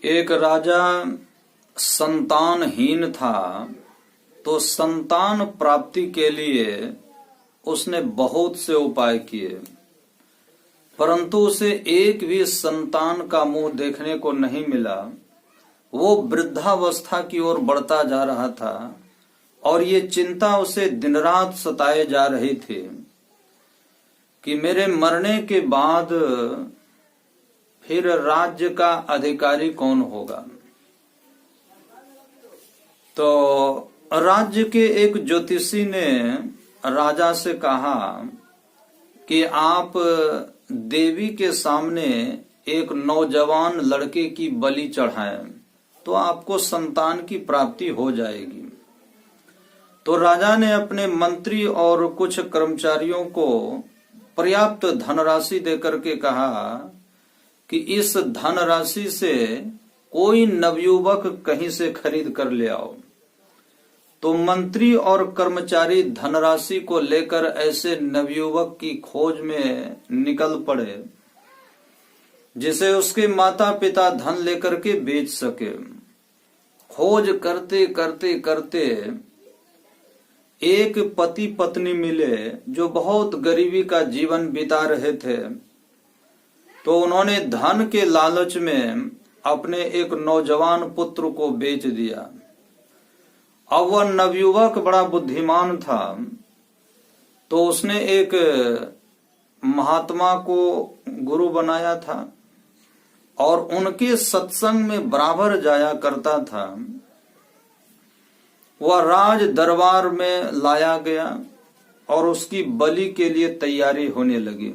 एक राजा संतानहीन था, तो संतान प्राप्ति के लिए उसने बहुत से उपाय किए, परंतु उसे एक भी संतान का मुंह देखने को नहीं मिला। वो वृद्धावस्था की ओर बढ़ता जा रहा था और ये चिंता उसे दिन रात सताए जा रही थी कि मेरे मरने के बाद फिर राज्य का अधिकारी कौन होगा। तो राज्य के एक ज्योतिषी ने राजा से कहा कि आप देवी के सामने एक नौजवान लड़के की बलि चढ़ाएं तो आपको संतान की प्राप्ति हो जाएगी। तो राजा ने अपने मंत्री और कुछ कर्मचारियों को पर्याप्त धनराशि देकर के कहा कि इस धनराशि से कोई नवयुवक कहीं से खरीद कर ले आओ। तो मंत्री और कर्मचारी धनराशि को लेकर ऐसे नवयुवक की खोज में निकल पड़े जिसे उसके माता पिता धन लेकर के बेच सके। खोज करते करते करते एक पति पत्नी मिले जो बहुत गरीबी का जीवन बिता रहे थे। तो उन्होंने धन के लालच में अपने एक नौजवान पुत्र को बेच दिया। अब वह नवयुवक बड़ा बुद्धिमान था, तो उसने एक महात्मा को गुरु बनाया था और उनके सत्संग में बराबर जाया करता था। वह राज दरबार में लाया गया और उसकी बलि के लिए तैयारी होने लगी।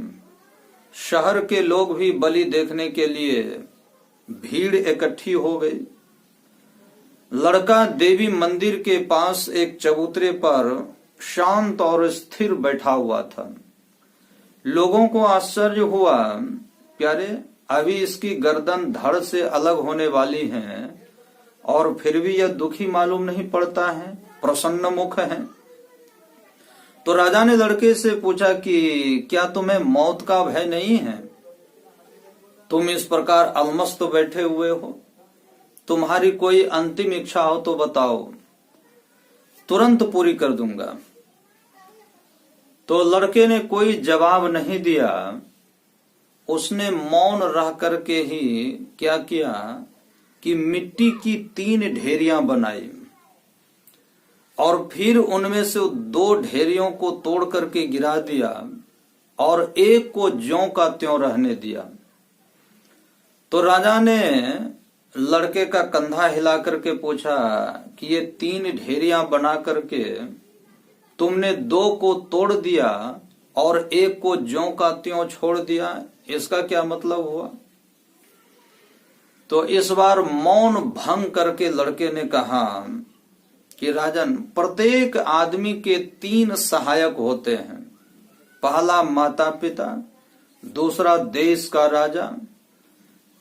शहर के लोग भी बलि देखने के लिए भीड़ इकट्ठी हो गई। लड़का देवी मंदिर के पास एक चबूतरे पर शांत और स्थिर बैठा हुआ था। लोगों को आश्चर्य हुआ, प्यारे अभी इसकी गर्दन धड़ से अलग होने वाली है और फिर भी यह दुखी मालूम नहीं पड़ता है, प्रसन्न मुख है। तो राजा ने लड़के से पूछा कि क्या तुम्हें मौत का भय नहीं है? तुम इस प्रकार अलमस्त बैठे हुए हो, तुम्हारी कोई अंतिम इच्छा हो तो बताओ, तुरंत पूरी कर दूंगा। तो लड़के ने कोई जवाब नहीं दिया। उसने मौन रह करके ही क्या किया कि मिट्टी की 3 ढेरियां बनाई और फिर उनमें से 2 ढेरियों को तोड़ करके गिरा दिया और एक को ज्यों का त्यों रहने दिया। तो राजा ने लड़के का कंधा हिला करके पूछा कि ये 3 ढेरियां बना करके तुमने 2 को तोड़ दिया और एक को ज्यों का त्यों छोड़ दिया, इसका क्या मतलब हुआ? तो इस बार मौन भंग करके लड़के ने कहा कि राजन, प्रत्येक आदमी के 3 सहायक होते हैं। पहला माता पिता, दूसरा देश का राजा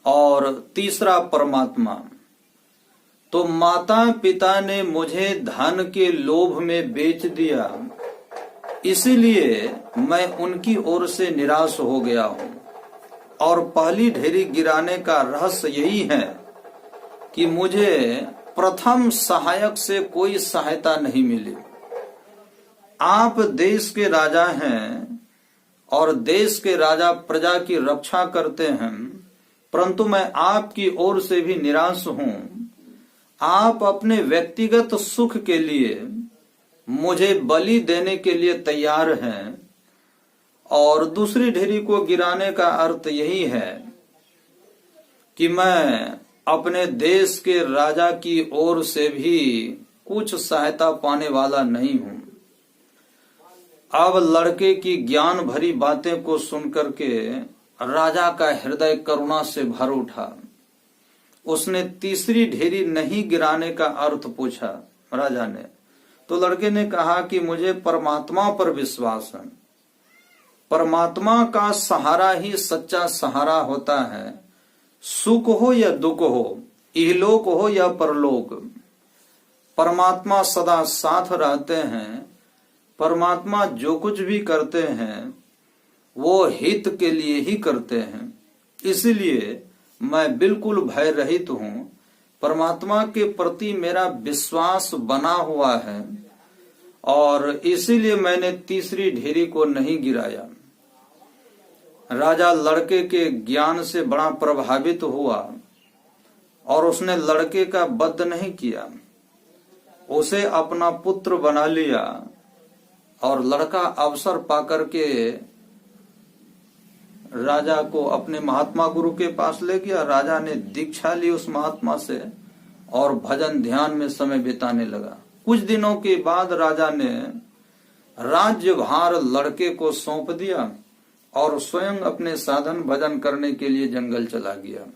और तीसरा परमात्मा। तो माता पिता ने मुझे धन के लोभ में बेच दिया, इसीलिए मैं उनकी ओर से निराश हो गया हूं। और पहली ढेरी गिराने का रहस्य यही है कि मुझे प्रथम सहायक से कोई सहायता नहीं मिली। आप देश के राजा हैं और देश के राजा प्रजा की रक्षा करते हैं, परंतु मैं आपकी ओर से भी निराश हूं। आप अपने व्यक्तिगत सुख के लिए मुझे बलि देने के लिए तैयार हैं और दूसरी ढेरी को गिराने का अर्थ यही है कि मैं अपने देश के राजा की ओर से भी कुछ सहायता पाने वाला नहीं हूं। अब लड़के की ज्ञान भरी बातें को सुनकर के राजा का हृदय करुणा से भर उठा। उसने तीसरी ढेरी नहीं गिराने का अर्थ पूछा राजा ने। तो लड़के ने कहा कि मुझे परमात्मा पर विश्वास है। परमात्मा का सहारा ही सच्चा सहारा होता है। सुख हो या दुख हो, इहलोक हो या परलोक, परमात्मा सदा साथ रहते हैं। परमात्मा जो कुछ भी करते हैं वो हित के लिए ही करते हैं। इसलिए मैं बिल्कुल भय रहित हूँ। परमात्मा के प्रति मेरा विश्वास बना हुआ है और इसीलिए मैंने तीसरी ढेरी को नहीं गिराया। राजा लड़के के ज्ञान से बड़ा प्रभावित हुआ और उसने लड़के का वध नहीं किया, उसे अपना पुत्र बना लिया और लड़का अवसर पाकर के राजा को अपने महात्मा गुरु के पास ले गया। राजा ने दीक्षा ली उस महात्मा से और भजन ध्यान में समय बिताने लगा। कुछ दिनों के बाद राजा ने राज्यभार लड़के को सौंप दिया और स्वयं अपने साधन भजन करने के लिए जंगल चला गया।